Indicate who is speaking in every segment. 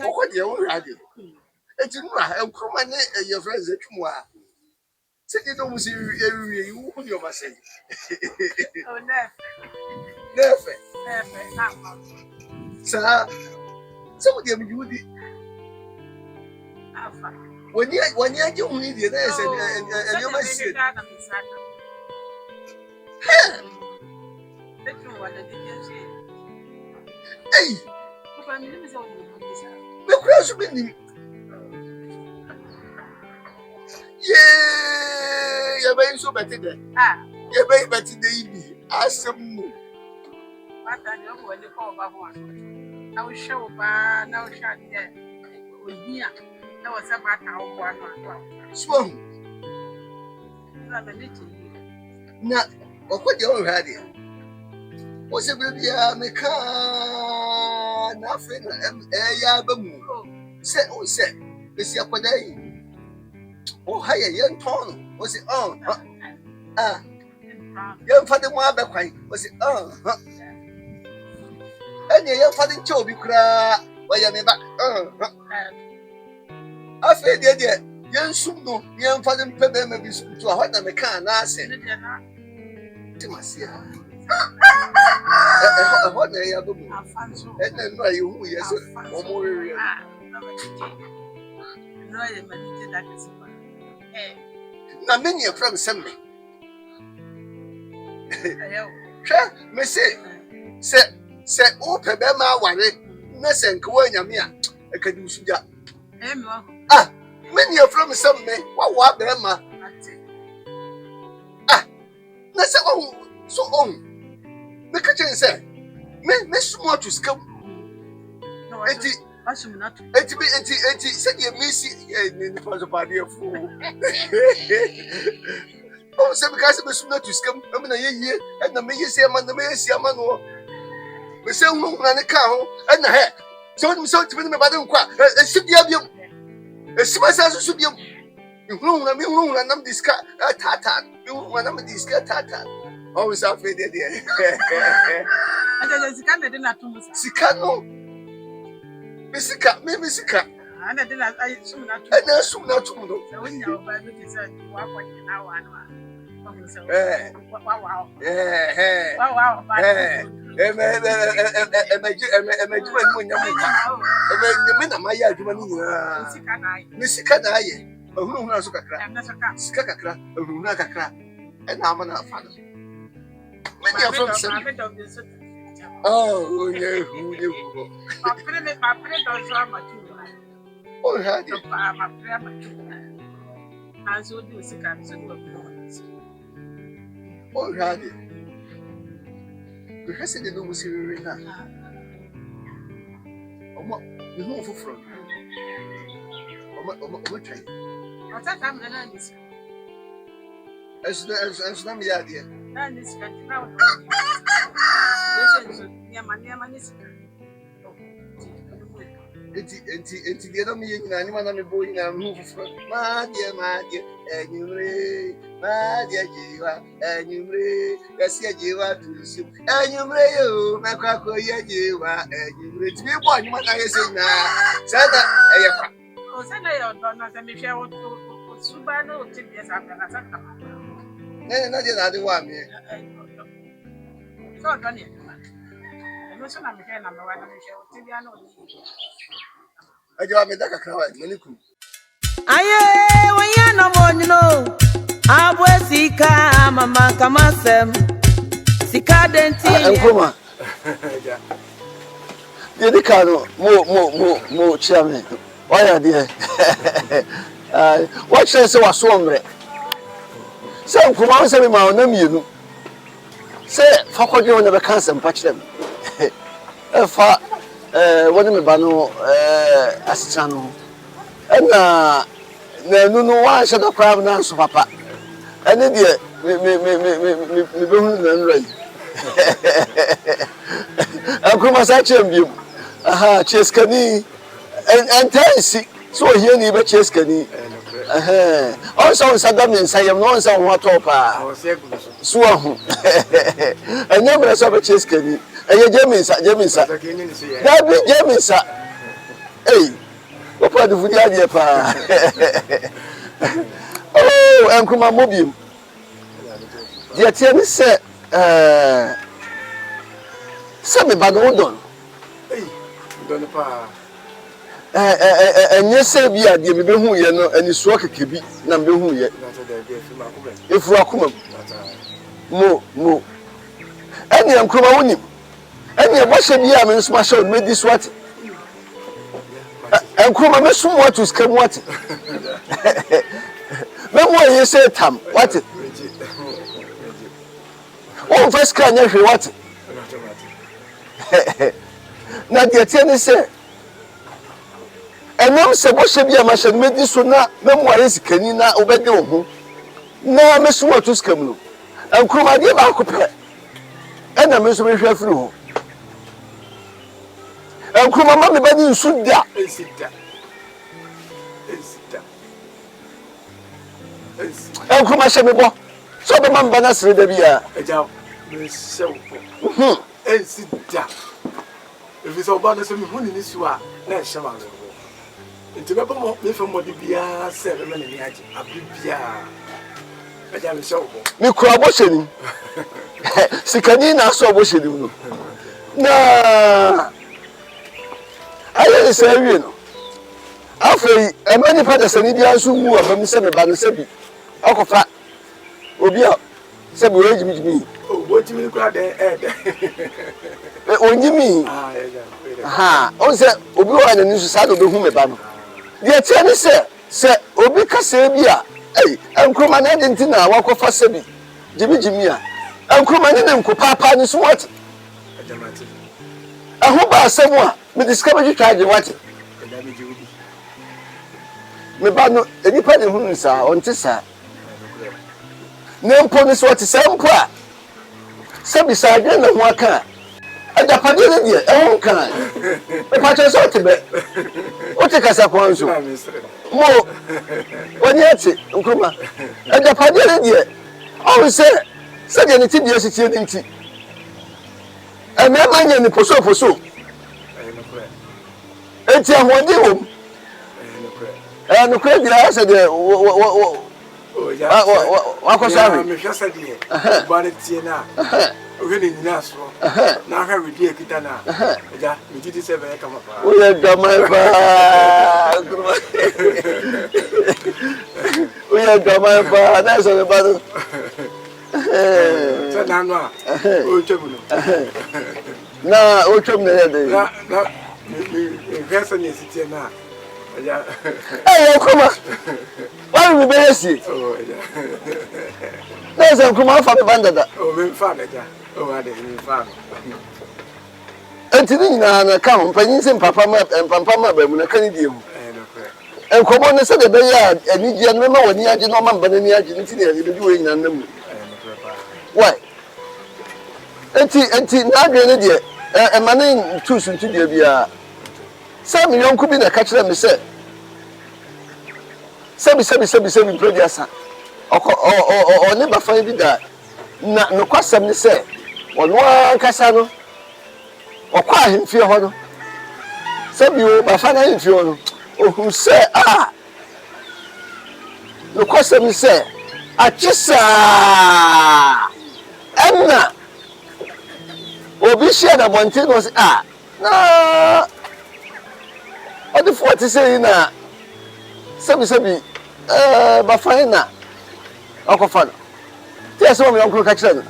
Speaker 1: What you already? It's in my command your friends at Chumwa. Say you don't see you who you must say.
Speaker 2: Oh, never.
Speaker 1: Sir, so what you do when you do media and you must say, hey, the crash with him. Yeah, you're very so better than you're very better than ask some more.
Speaker 2: But I know when you call about one. I will show by now, shot there. That was about our one.
Speaker 1: Swung. Now, what you already? What's a baby? Make nothing. Say, oh, say, this year per day. Oh, hi, young Tom. Was it on? Young father, mother, was it on? And your father told you cry. Why am I back? I said, dear, young Sumo, young father, maybe to a hot and a can. I said, to myself. What they are doing, and then why you, yes, or more. Now, many of them send me. Me say, open them out one day. Nothing, Kawanya, I can do sugar. Ah, many of them send me. What, Emma? Ah, that's all so on. The kitchen said, Miss Smart to scum. No, I should not. It said you missy in the first party of fool. Oh, some guys are not to scum. I mean, a year, and the mayor say, man, the mayor say, man, we say, no, and a cow, and the head. So I'm so to be about them quite. A city of you. A smart should be. You know, I mean, and I'm this cat, a tata. You want to this cat, tata. Always afraid, dear.
Speaker 2: And there's a kind of dinner to
Speaker 1: Sicano. Missika, maybe Sika.
Speaker 2: And I didn't soon not to.
Speaker 1: And then soon not to know.
Speaker 2: So when you're by the design, wow.
Speaker 1: Oh, yeah, oh, had you? Oh, had you? You have said the no was here right now. Oh, what? You know, for front. Oh, what train?
Speaker 2: What's that? I'm an answer.
Speaker 1: As not the idea.
Speaker 2: That is now.
Speaker 1: It's the other me and anyone on the boy in a move from my dear, and you ray, my dear Jiva, and you ray, Garcia Jiva to soup, and you ray, oh, my cracker, Jiva, and you ray to be one, what I say now. Sada,
Speaker 2: oh, Sunday, or not, and if I want to Subano, 10 years after that.
Speaker 1: Then another one.
Speaker 2: So, Donny. I was not a number one.
Speaker 1: I do have a dark crowd, Miniku.
Speaker 3: Aye, when you're no more, you know. I was Sika, Mamma, Kamasem. Sika Denti, and Kuma. The more, chairman. Why are dear? What says I was swombre? Some Kuma say, my name, you say, for what you never can patch them. What am I bano asano? And no one said a crowd dance, Papa. And then, me, right. I'm come as I champion. Aha, Chescani and Tennessee. So here, never Chescani. Also, Saddam and Sayam, no one saw what top. Swam. I never saw a Chescani. And Jamisa, that be Jamisa. Hey, what part of the idea, pa? Oh, Uncle Mamobium. The attorney said, Sammy Badodon.
Speaker 4: Hey, don't pa.
Speaker 3: And yes, sir, be at the Bibu, you know, and his work can be number who yet. If we are come, no. Any Uncle Mamonim. Any what should be a smash out with this what? And come on, what to scam what? No more you say, Tam, what? Oh, first can you what? Now, the attorney said, and now say, what should be a machine made this one not? No more is canina over the home. No, Miss what to scam. And come on, dear Alcope. And I miss me through. And come on, Mammy, but you should die. And come on, Shambo. So the man banas read the beer.
Speaker 4: A job, Miss Self. And sit down. If it's all about the same money, this you are, let's show. Into the bomb, if I'm what the beer, 7 minutes, a beer. I am so.
Speaker 3: You crab washing. Sicanina saw washing. No. I didn't say, you know. After a many fathers and Indians who move from the same by the same. Uncle Fat will be out. Some rage with me.
Speaker 4: Oh, what do you mean?
Speaker 3: When you mean, ha, on said, Obi and the new society of the home about. The attorney said, Obi Casabia, eh, and Croman and Tina, walk of Fasabi, Jimmy Jimia, and Croman and Papa is what? I hope I someone may discover you tried what? Me ba no enipa ne hunu sa onte sa ne mpo ne so te sa mpo a se bi sa adwe na ho aka adapade ne de e ho kan e pa che so te be o te kasa kwa nso mo woni ati nkoma adapade ne de o se de ne ti bi esi ti ne nti e me manya ne poso enti ahode wo no credit I said what was I?
Speaker 4: Me just said here. But it's na. Really nice. Now have we dear kitana. Ja, me did say very come up.
Speaker 3: We are Gamaiba. We are Gamaiba. That's all about it.
Speaker 4: Now, oh,
Speaker 3: no, oh, chum the
Speaker 4: no, me person is it now.
Speaker 3: Hey, come on. Why will we see?
Speaker 4: Oh, yeah.
Speaker 3: There's a come out from the bandada.
Speaker 4: Oh, my father. Oh, I didn't find.
Speaker 3: Until I come, Penny and Papa and Papa when I can't do. And come on, said the day, and you remember when you had no man, but then you had doing them. Why? Until now, and my name too soon to be. Some young could be the catcher, me said. Sebi producer. Or never find that. No question, me say. On one Cassano or quiet him fear honor. Sebi, my father, if you know, who say, ah, no question, me say, Achisa Emna Obi shared a one was ah, no. What the 40 say na Sebi Bafana Uncle Father. There's some uncle catcher.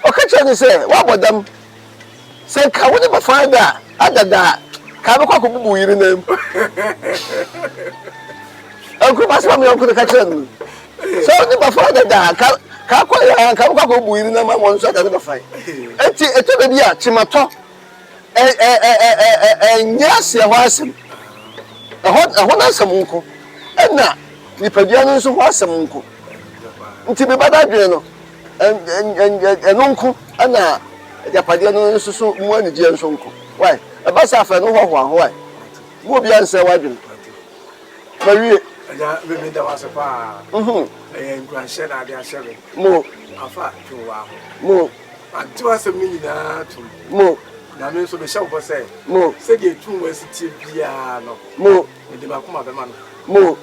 Speaker 3: O catcher say, what about them? Say, can we never find that? Ada can we call Kubu in them? Uncle Basam, uncle catcher. So never find that. Can we call Kubu in them? I want to never find. It's a baby, Chimato. Yes, I was a one some uncle. And now, the Padianos was some uncle. Until the Badagino and uncle, and now the Padianos so one James uncle. Why? A bus after no one. Why? Who be answer wagon? Marie,
Speaker 4: there was a bar. And grandson, I dare say, more. A fat 2 hours.
Speaker 3: More.
Speaker 4: And 2 hours a minute to
Speaker 3: more.
Speaker 4: na me so be show for say
Speaker 3: mo
Speaker 4: say the two was bia no
Speaker 3: mo
Speaker 4: me de ba kuma be ma no
Speaker 3: mo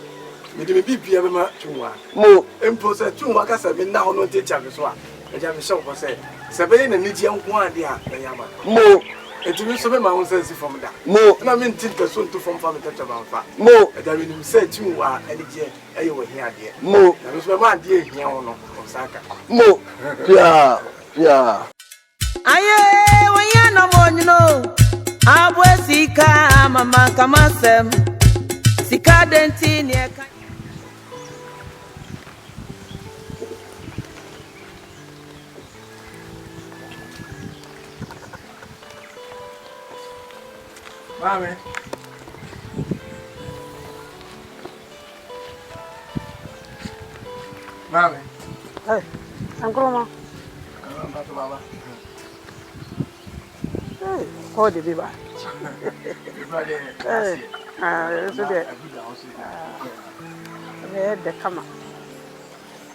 Speaker 4: me de me bibia be ma tunwa
Speaker 3: mo
Speaker 4: empo say tunwa ka say me na ho no teacher me so a e ja me show for say be na ni je nko ade a be ya ma
Speaker 3: mo
Speaker 4: etimi so be ma won sense from da
Speaker 3: mo
Speaker 4: na me ntin ka so ntu from family teacher ba fa
Speaker 3: mo
Speaker 4: e da me nim say tunwa ani je ayi wo hia ade
Speaker 3: mo
Speaker 4: na me so be ma ade hia wo no osaka
Speaker 3: mo yeah
Speaker 5: aye wanya no monyo abwe sika mama kama sem sika denti ne ka
Speaker 4: Mami. Mami.
Speaker 2: Hey, Ankroma.
Speaker 4: Pato baba.
Speaker 2: Hey, ko de biba. Hey, so de. De kama.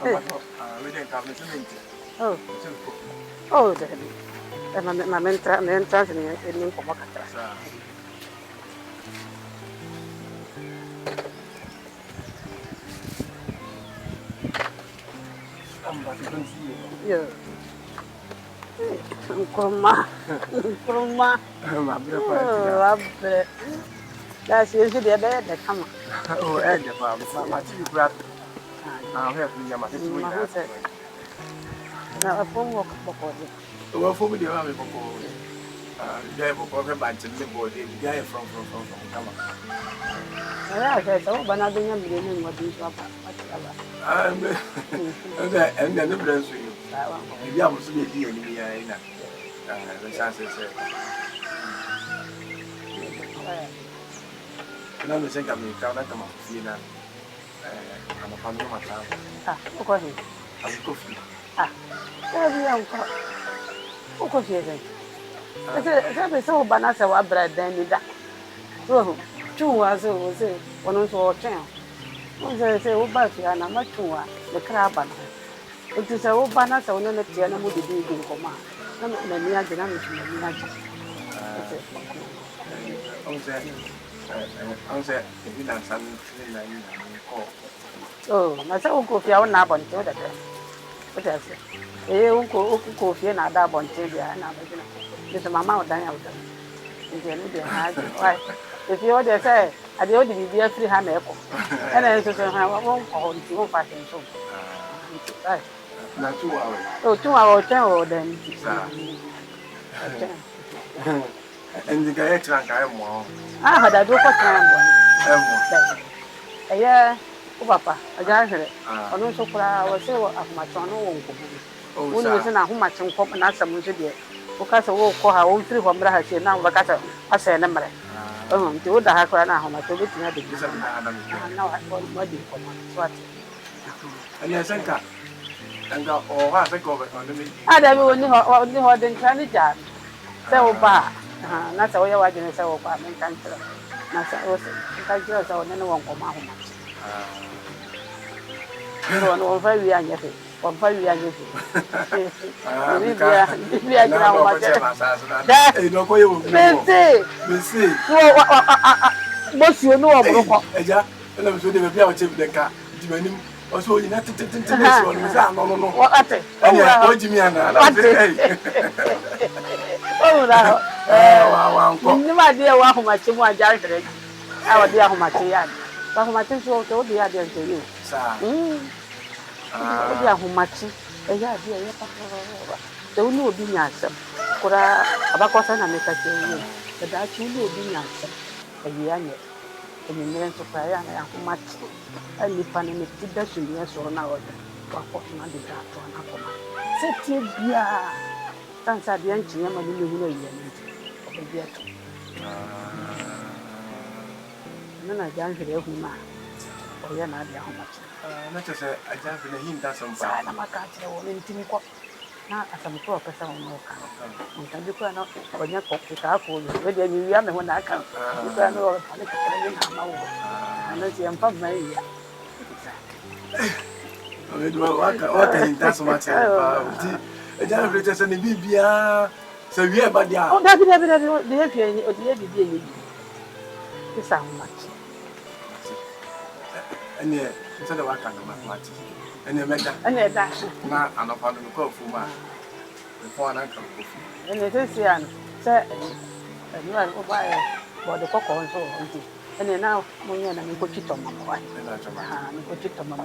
Speaker 2: Hey. Oh. Oh, de. Na mentra ni como katra. Yeah. Kurma. Abre. That's usually the bed that come.
Speaker 4: Oh, and the farm. My TV grab. I'll have you, my sister.
Speaker 2: Now, a phone walk before.
Speaker 4: Well, for me, the army before. There for a bunch of the body, the guy from Kama.
Speaker 2: I said, oh, but not being a million what you drop.
Speaker 4: And then the bless you. Maybe I was to be here in the chance said. And I'm saying I'm in town at the Mafina. I'm a fan of my town.
Speaker 2: Of course.
Speaker 4: I'm coffee.
Speaker 2: Every uncle. Of course, yes. It's so banasa wa bread than that. So, 2 was one of our town. Say, oh, but you are not much more the crab. It is a banana, so no, the piano would be in command. No, many are the oh, myself go for our nab on to the what I say. Eh, Uncle Coffee and Ada Bontelia and Mr. Mamma dying out. If you order, say, I the only be a 300 echo. And I said, I won't call you won't pass him so.
Speaker 4: Not 2 hours.
Speaker 2: Oh, 2 hours, 10 or then.
Speaker 4: And the guy drank I am more.
Speaker 2: I had a do for time. Yeah, Papa, I got it. I know so I was so of my son. Oh, was in a home much and pop and ask some to do. Because I will call her own 3 from Braha now, but I say, number. Oh, the other half an hour, I told it to the now I want money for my
Speaker 4: and yes, I can't. And got all half a cover on the meat.
Speaker 2: I don't know what the trying job. So bad. That's all you're watching. So bad. That's I so no one come out. No, very young. One very young. We are now. What's your no?
Speaker 4: And I'm sure they will be able to take the car. Also, you have to take this one. No.
Speaker 2: What?
Speaker 4: Oh, Jimmy,
Speaker 2: oh, now, my dear, how much you want, Jared? Our dear, how much you had. But how much you told the idea to you? How much? Yeah, dear, don't know being answered. Could I have a question and make a change? But that you know being answered. A year. And you learn to cry and how much and the pandemic did that should be a so now. What man did that to an apple? Set you, yeah. Thanks at the end, you never knew you. And then I can't hear him. Oh, you're not how much.
Speaker 4: Not as I just been a hint at some
Speaker 2: side. I'm a cat, in Timiko. Now, as I'm poor person, no can you cannot when you're cocked for you. Whether you are when I come, you can know and I'm from my what can you that's so much? I just and Bibia
Speaker 4: So we are bad.
Speaker 2: Oh, that be the heavy or the heavy. This how much.
Speaker 4: And yeah, instead of working on mathematics. And you make that.
Speaker 2: And that.
Speaker 4: Now, I'm not going to go for my. Before I come.
Speaker 2: And it is young. Sir, and you are over for the cocoa and so on. And then now, when you're going to put it on my wife. And put it on my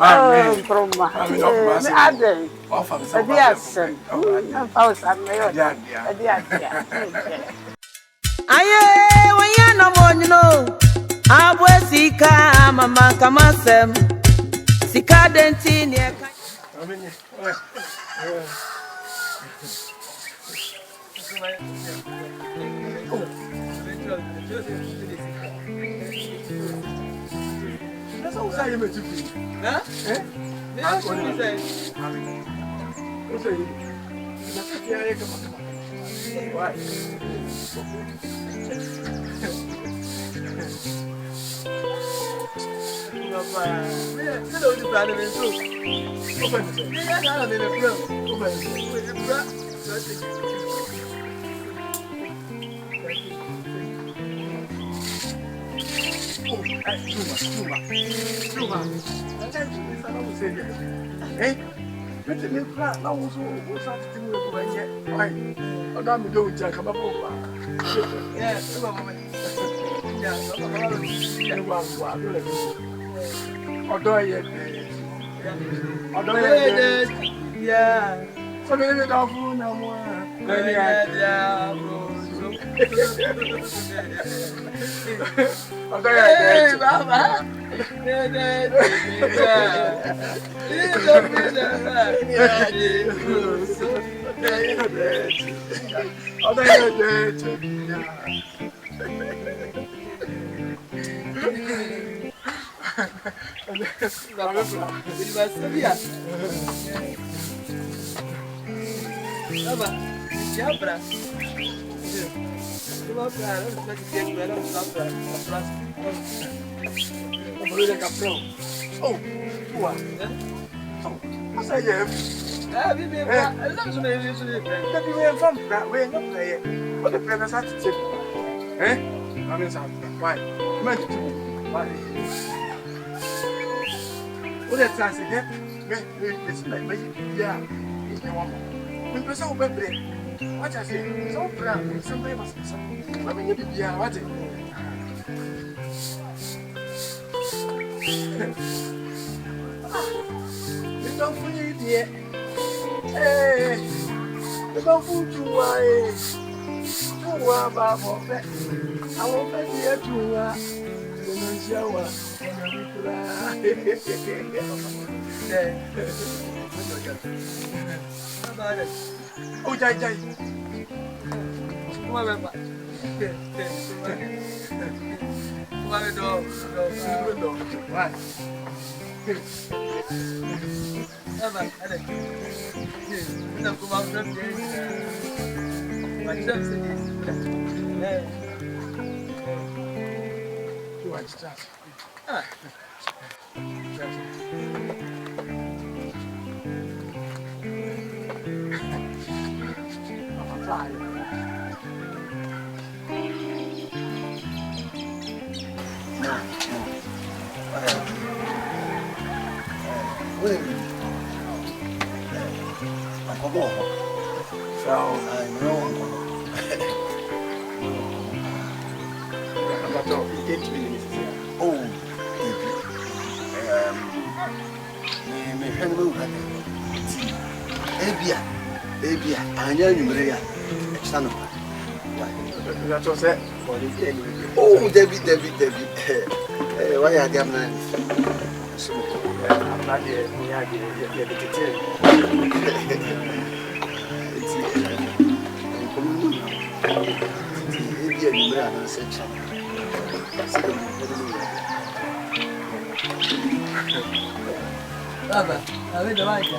Speaker 2: oh, from my other. Yes, I'm
Speaker 5: Aye, when you're no more, you know. Abwesika, mama, kamasem. Sika dentine.
Speaker 4: That's all I am to be. Huh? Eh? That's what you say. What's it? Why? What I say, so proud, somebody must be something. I mean, you did, yeah, what it? You don't forget it. Hey, you don't fool to why. To our Baba, I won't bet you to the shower. Oh, Jai Jai. Come on, Papa. Come on, dog. What? Papa, Alex. No, come on, from there. My son said, you want to start? Ah.
Speaker 3: Oh, Debbie. Why are you not? I'm not here. We are
Speaker 5: Baba, I read the right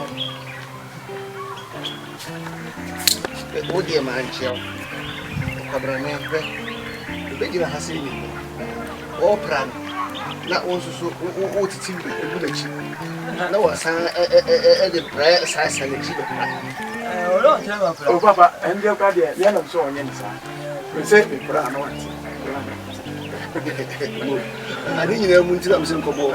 Speaker 3: oh, dear man, Chill. Cabrane, begin a Hassini. Oh, Pran. Not also so to see the village. No, the prayer size and the
Speaker 4: Oh, Papa, and your guardian, the end of so on your side. We say, we put on one.
Speaker 1: I didn't know until I'm saying, come on.